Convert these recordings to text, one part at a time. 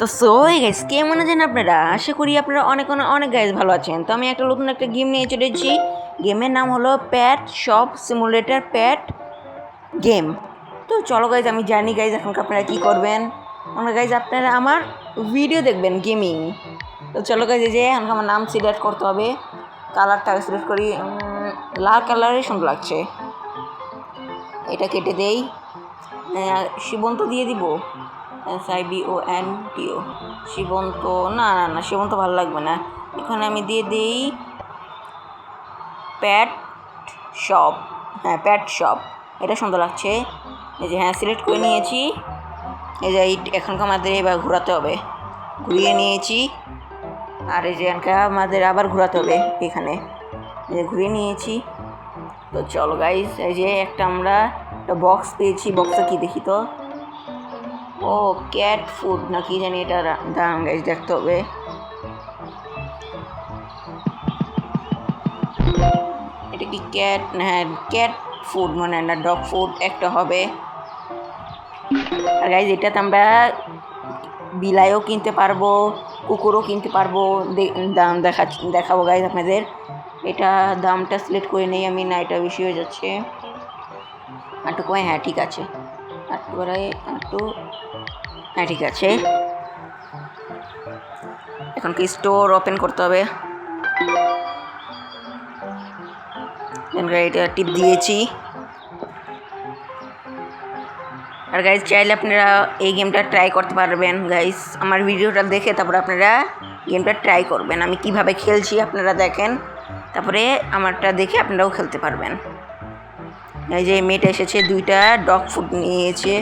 তো গাইস কেমন আছেন আপনারা? আশা করি আপনারা অনেক অনেক অনেক গাইস ভালো আছেন। তো আমি নতুন একটা গেম নিয়ে চলে এসেছি। গেমের নাম হলো প্যাট শপ সিমুলেটর প্যাট গেম। তো চলো গাইজ, আমি জানি গাইজ এখন আপনারা কী করবেন। গাইজ আপনারা আমার ভিডিও দেখবেন গেমিং। তো চলো গাইজ, এই যে এখন আমার নাম সিলেক্ট করতে হবে। কালারটা সিলেক্ট করি, লাল কালারই সুন্দর লাগছে। এটা কেটে দেই, শিবন্ত দিয়ে দিব। SIBONTO শিবন্ত, না না না শিবন্ত ভালো লাগবে না। এখানে আমি দিয়ে দিই প্যাট শপ। হ্যাঁ, প্যাট শপ, এটা সুন্দর লাগছে। এই যে হ্যাঁ, সিলেক্ট করে নিয়েছি। এই যে এখনকার আমাদের এবার ঘোরাতে হবে, ঘুরিয়ে নিয়েছি। আর এই যে এখানকার আমাদের আবার ঘোরাতে হবে, এখানে এই যে ঘুরিয়ে নিয়েছি। তো চলো গাইস, এই যে আমরা একটা বক্স পেয়েছি। বক্সটা কি দেখি তো, ও ক্যাট ফুড না কি জানি, এটা দাঁড়ান গাইস দেখতে হবে। এটা কি ক্যাট? হ্যাঁ, ক্যাট ফুড মানে না, ডগ ফুড একটা হবে। আর গাইস এটাতে আমরা বিলাইও কিনতে পারবো, কুকুরও কিনতে পারবো। দাম দেখাবো গাইস আপনাদের। এটা দামটা সিলেক্ট করে নেই আমি, না এটা বেশি হয়ে যাচ্ছে। একটু কমে, হ্যাঁ ঠিক আছে, একটু বাড়াই, একটু, হ্যাঁ ঠিক আছে। এখন কি স্টোর ওপেন করতে হবে। এটা টিপ দিয়েছি। আর গাইজ চাইলে আপনারা এই গেমটা ট্রাই করতে পারবেন গাইজ। আমার ভিডিওটা দেখে তারপরে আপনারা গেমটা ট্রাই করবেন। আমি কিভাবে খেলছি আপনারা দেখেন, তারপরে আমারটা দেখে আপনারাও খেলতে পারবেন। এই যে মেয়েটা এসেছে, দুইটা ডগ ফুড নিয়েছে।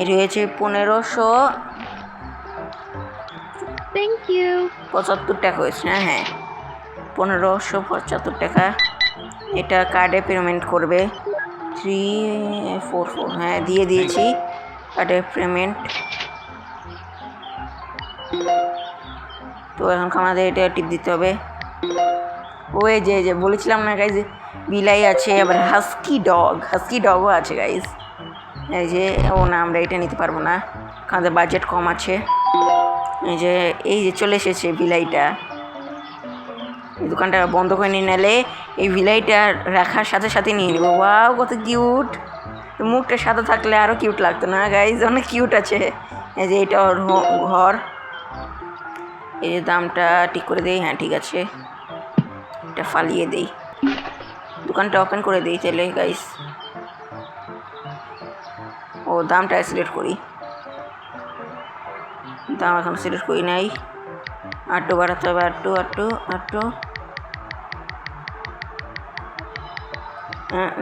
এর হয়েছে 1575 টাকা হয়েছে। হ্যাঁ হ্যাঁ, 1575 টাকা। এটা কার্ডে পেমেন্ট করবে। 344, হ্যাঁ দিয়ে দিয়েছি কার্ডে পেমেন্ট। তো এখন আমাদের এটা টিপ দিতে হবে। ওই যে বলেছিলাম না গাইজ, বিলাই আছে, আবার হাস্কি ডগও আছে গাইজ। এই যে ও না, আমরা এটা নিতে পারবো না, আমাদের বাজেট কম আছে। এই যে চলে এসেছে বিলাইটা। দোকানটা বন্ধ করে নিয়ে নিলে এই বিলাইটা রাখার সাথে সাথে নিয়ে নেবো। ওয়াও কত কিউট, মুখটা সাদা থাকলে আরও কিউট লাগতো না গাইজ, অনেক কিউট আছে। এই যে এটা ওর ঘর। এই যে দামটা ঠিক করে দেই, হ্যাঁ ঠিক আছে, এটা ফালিয়ে দেই, দোকানটা ওপেন করে দিই তাহলে গাইস। ও দামটা সিলেক্ট করি, দাম এখন সিলেক্ট করি নাই, আটটু বাড়াতে হবে, আটটু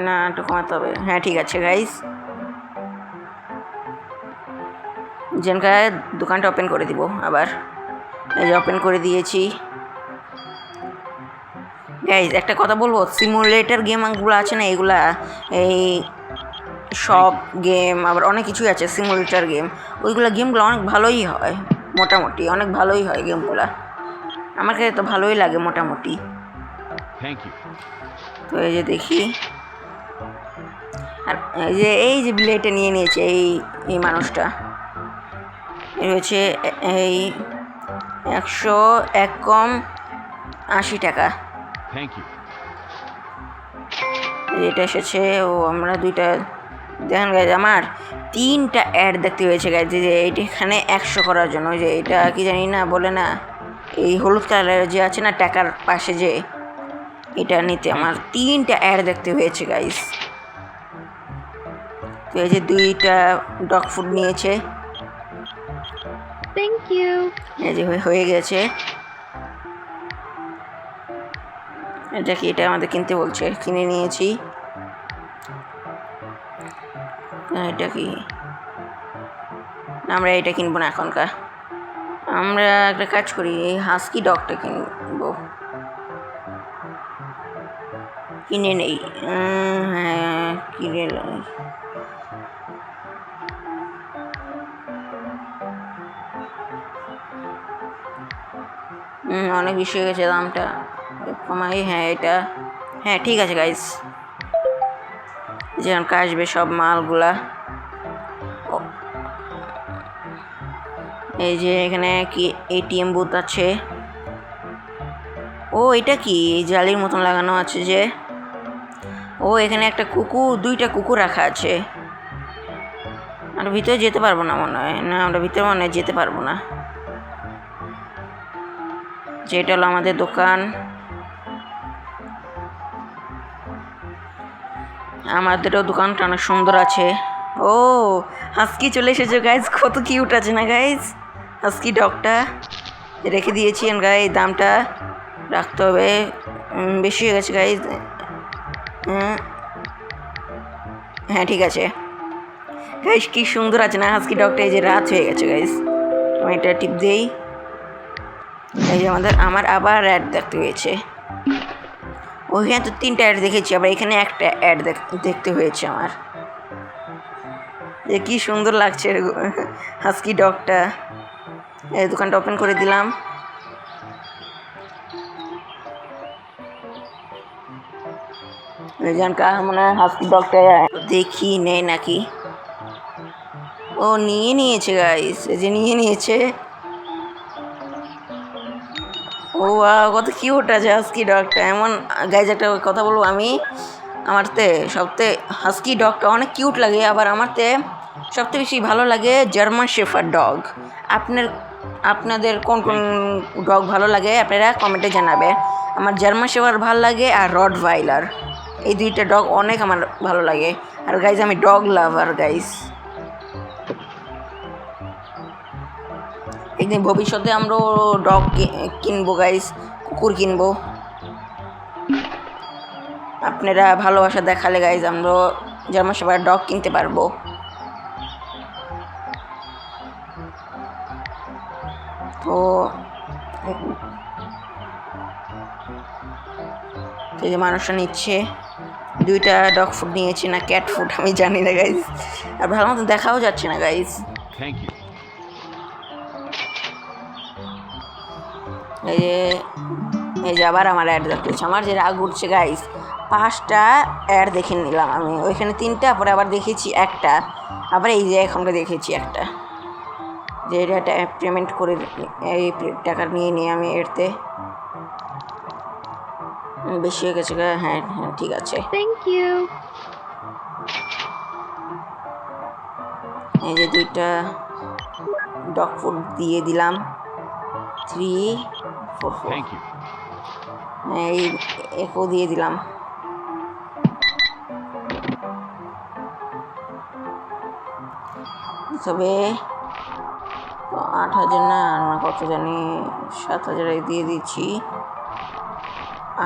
না একটু কমাতে হবে। হ্যাঁ ঠিক আছে গাইস, যেনকার দোকানটা ওপেন করে দিব আবার। এই যে ওপেন করে দিয়েছি গাইজ। একটা কথা বলবো, সিমুলেটার গেমগুলো আছে না, এগুলা এই সব গেম আবার অনেক কিছুই আছে সিমুলেটার গেম, গেমগুলো অনেক ভালোই হয়, মোটামুটি অনেক ভালোই হয় গেমগুলো। আমার কাছে তো ভালোই লাগে মোটামুটি। তো এই যে দেখি, আর এই যে বিলেটটা নিয়ে নিয়েছে এই মানুষটা, এর হচ্ছে এই 101 কম 80 টাকা। এটা এসেছে। ও আমরা দুইটা, দেখেন গাইজ আমার 3টা অ্যাড দেখতে হয়েছে গাইজ, যে এখানে 100 করার জন্য। যে এটা কি জানি না বলে না, এই হলুদ কালারের যে আছে না টাকার পাশে, যে এটা নিতে আমার 3টা অ্যাড দেখতে হয়েছে গাইজ। তো এই যে 2টা ডগ ফুড নিয়েছে, এই যে হয়ে গেছে। এটা কি, এটা আমাদের কিনতে বলছে, কিনে নিয়েছি। এটা কি, আমরা এটা কিনবো না এখনকার, আমরা একটা কাজ করি, এই হাস্কি ডগটা কিনবো, কিনে নেই। হ্যাঁ কিনে নেই। অনেক বেশি হয়ে গেছে দামটা, কমাই। হ্যাঁ এটা, হ্যাঁ ঠিক আছে গাইস, যেমন আসবে সব মালগুলা। এই যে এখানে কি এটিএম বুথ আছে। ও এটা কি জালির মতন লাগানো আছে যে। ও এখানে একটা কুকুর, 2টা কুকুর রাখা আছে। আমরা ভিতরে যেতে পারবো না মনে হয়। না, আমরা ভিতরে মনে হয় যেতে পারবো না। যেটা হলো আমাদের দোকান। আমাদেরও দোকানটা অনেক সুন্দর আছে। ও হাস্কি চলে এসেছে গাইজ, কত কিউট আছে না গাইজ হাস্কি ডগটা। রেখে দিয়েছি গাইজ, দামটা রাখতে হবে, বেশি হয়ে গেছে গাইজ। হ্যাঁ ঠিক আছে গাইজ, কি সুন্দর আছে না হাস্কি ডগটা। এই যে রাত হয়ে গেছে গাইজ, আমি এটা টিপ দিই। এই যে আমার আবার অ্যাড দেখতে হয়েছে। ওইখানে তো 3টা অ্যাড দেখেছি, আবার এখানে একটা অ্যাড দেখতে হয়েছে আমার। যে কি সুন্দর লাগছে হাস্কি ডগটা। এই দোকানটা ওপেন করে দিলাম। মনে হয় হাস্কি ডগটা দেখি নেই নাকি। ও নিয়ে নিয়েছে গাইস, এই যে নিয়ে নিয়েছে। ও কত কিউট আছে হাস্কি ডগটা। এমন গাইজ একটা কথা বলবো, আমি আমারতে সবথেকে হাস্কি ডগটা অনেক কিউট লাগে। আবার আমারতে সবথেকে বেশি ভালো লাগে জার্মান শেফার্ড ডগ। আপনাদের কোন কোন ডগ ভালো লাগে আপনারা কমেন্টে জানাবেন। আমার জার্মান শেফার্ড ভালো লাগে আর রটভাইলার, এই 2টা ডগ অনেক আমার ভালো লাগে। আর গাইজ আমি ডগ লাভার গাইজ। একদিন ভবিষ্যতে আমরা ডগ কিনবো গাইজ, কুকুর কিনবো। আপনারা ভালোবাসা দেখালে গাইজ আমরা জার্মান শেফার্ড ডগ কিনতে পারবো। তো এই যে মানুষটা নিচ্ছে, 2টা ডগ ফুড নিয়েছি না ক্যাট ফুড আমি জানি না গাইজ। আর ভালো মতো দেখাও যাচ্ছে না গাইজ। এই যে আবার আমার অ্যাড দেখতেছে। আমার যে রাগ উঠছে গাইজ, 5টা অ্যাড দেখে নিলাম আমি। ওইখানে 3টা, পরে আবার দেখেছি একটা, আবার এই যে এখনকে দেখেছি একটা। যে এটা পেমেন্ট করে এই টাকা নিয়ে আমি এরতে বেশি হয়ে গেছে। হ্যাঁ হ্যাঁ ঠিক আছে, থ্যাংক ইউ। এই যে 2টা ডগ ফুড দিয়ে দিলাম। 3 4 4 এই একও দিয়ে দিলাম। তবে 8,000 না কত জানি 7,000 দিয়ে দিচ্ছি।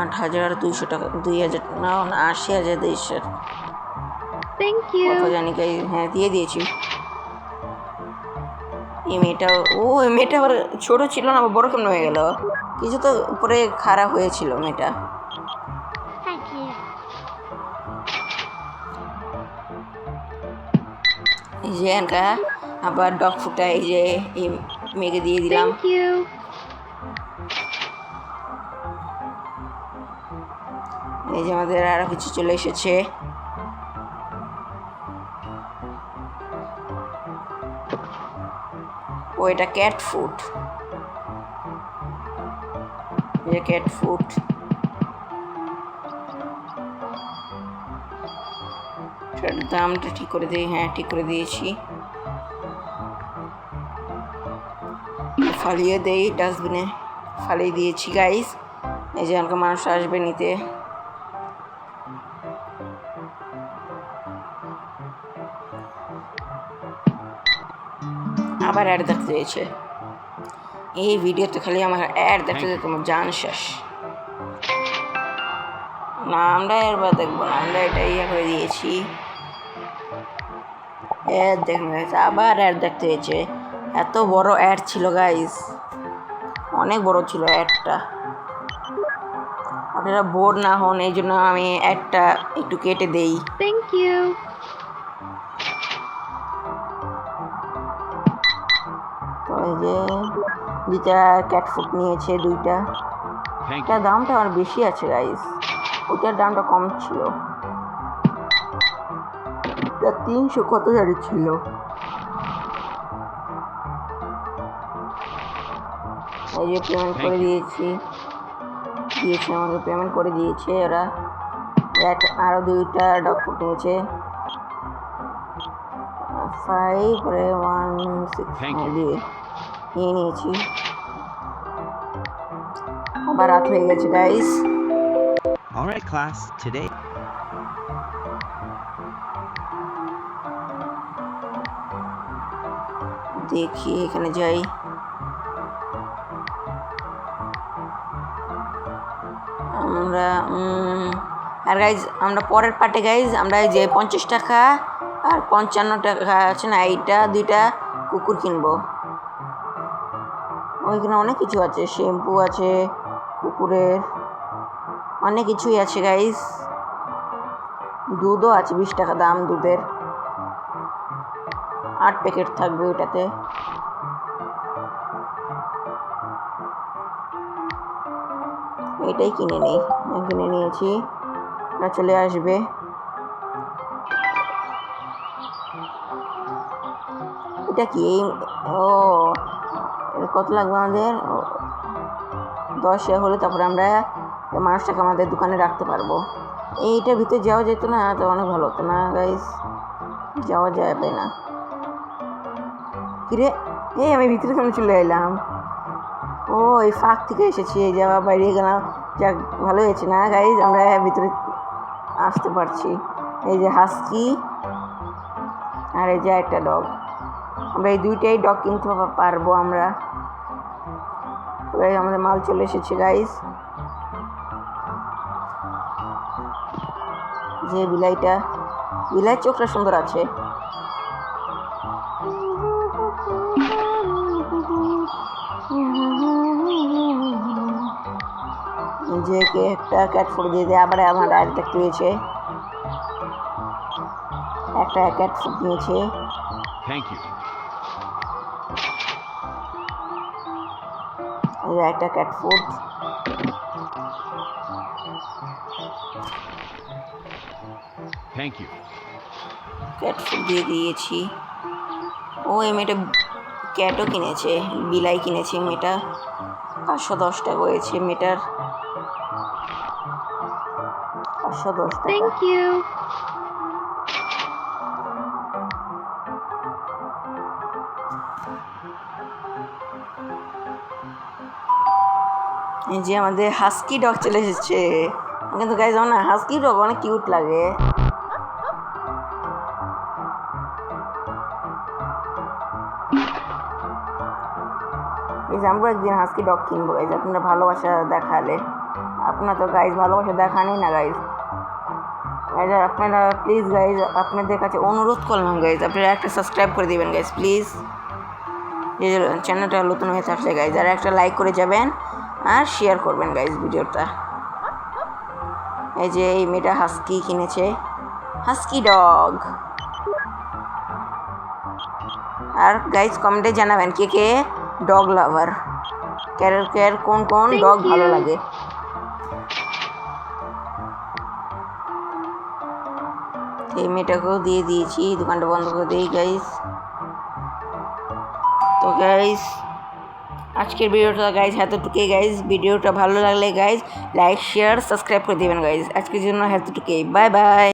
8,200 টাকা, 2,000 না 80,200 থ্যাংক ইউ। কত জানি গাই। হ্যাঁ দিয়ে দিয়েছি। এই মেয়েটা, এই মেয়েটা আবার ছোটো ছিল না, আবার বড় কেমন হয়ে গেল? কিছু তো উপরে খারাপ হয়েছিল মেয়েটা। এই যে আবার ডগ ফুডটা এই যে এই মেয়েকে দিয়ে দিলাম। Thank you. এই যে আমাদের আরো কিছু চলে এসেছে। ও এটা ক্যাট ফুড, এই ক্যাট ফুড। দামটা ঠিক করে দিই। হ্যাঁ ঠিক করে দিয়েছি। ফালিয়ে দেই, ডাস্টবিনে ফালিয়ে দিয়েছি গাইস। এই যে আমাকে মানুষ আসবে নিতে। আবার অ্যাড দেখতে দিয়েছে। এই ভিডিওতে খালি আমার অ্যাড দেখতে দিতে তোমার জান শেষ। না আমরা এরবার দেখবো না, আমরা এটা ইয়ে করে দিয়েছি। অ্যাড দেখতে আবার অ্যাড দেখতে হয়েছে। এত বড় অ্যাড ছিল গাইস, অনেক বড় ছিল অ্যাডটা। আপনারা বোর না হন এই জন্য আমি অ্যাডটা একটু কেটে দেই। Thank you. তো এই যে 2টা ক্যাট ফুড নিয়েছে, 2টা। এটার দামটা আমার বেশি আছে গাইস, ওটার দামটা কম ছিল। 300 কত জারি ছিল। এই যে পেমেন্ট করে দিয়েছে আমাকে পেমেন্ট করে দিয়েছে ওরা। আরও 2টা ডগ ফুড নিয়েছে 5 করে 1 6 দিয়ে নিয়ে নিয়েছি। আবার রাত হয়ে গেছে গাইস। Alright class, today দেখি এখানে যাই। আমরা আর গাইজ আমরা পরের পার্টে গাইজ আমরা এই যে 50 টাকা আর 55 টাকা আছে না, এইটা 2টা কুকুর কিনবো। ওইখানে অনেক কিছু আছে, শ্যাম্পু আছে কুকুরের, অনেক কিছুই আছে গাইজ। দুধও আছে 20 টাকা দাম দুধের, 8 প্যাকেট থাকবে ওইটাতে। এটাই কিনে নিয়েছি, ওরা চলে আসবে। এটা কি ও কত লাগবে আমাদের? 10 হলে তারপরে আমরা মানুষটাকে আমাদের দোকানে রাখতে পারবো। এইটার ভিতরে যাওয়া যেত না তো অনেক ভালো হতো না গাইস, যাওয়া যাবে না। কিরে আমি ভিতরে কেমন চলে এলাম? ও এই ফাঁক থেকে এসেছি, এই যাওয়া বাইরে গেলাম। যাক ভালো হয়েছে না গাইজ, আমরা ভিতরে আসতে পারছি। এই যে হাস্কি আর এই যে একটা ডগ, আমরা এই 2টাই ডগ কিনতে পারবো আমরা। তো গাইজ আমাদের মাল চলে এসেছে গাইজ। যে বিলাইয়ের চোখটা সুন্দর আছে। যে একটা ক্যাট ফুড দিয়ে দেয়, আবার আমার আর দেখতে হয়েছে একটা ক্যাট ফুড নিয়েছে। thank you. একটা cat food, Thank you. Cat food দিয়ে দিয়েছি। ও এই মেয়েটা ক্যাটও কিনেছে, বিলাই কিনেছে মেয়েটা, 510 টাকা হয়েছে মেয়েটার, 510 টাকা। Thank you. এই যে আমাদের হাস্কি ডগ চলে এসেছে। কিন্তু গাইজ আমার না হাস্কি ডগ অনেক কিউট লাগে। এই যে আমরা একদিন হাস্কি ডগ কিনবো গাইজ, আপনারা ভালোবাসা দেখালে। আপনারা তো গাইজ ভালোবাসা দেখানই না গাইজ। আপনারা প্লিজ গাইজ, আপনাদের কাছে অনুরোধ করলাম গাইজ, আপনারা একটা সাবস্ক্রাইব করে দিবেন গাইজ প্লিজ। যে চ্যানেলটা নতুন হয়ে থাকলে গাইজ, আর একটা লাইক করে যাবেন আর শেয়ার করবেন গাইজ ভিডিওটা। এই যে এই মেয়েটা হাস্কি কিনেছে, হাস্কি ডগ। আর গাইজ কমেন্টে জানাবেন কে কে ডগ লাভার, কোন ডগ ভালো লাগে। এই মেয়েটাকেও দিয়ে দিয়েছি, দোকানটা বন্ধ করে দিই গাইজ। তো গাইজ আজকের ভিডিওটা গাইজ এতটুকুই গাইজ। ভিডিওটা ভালো লাগলে গাইজ লাইক শেয়ার সাবস্ক্রাইব করে দেবেন গাইজ। আজকের জন্য এতটুকুই, বাই বাই।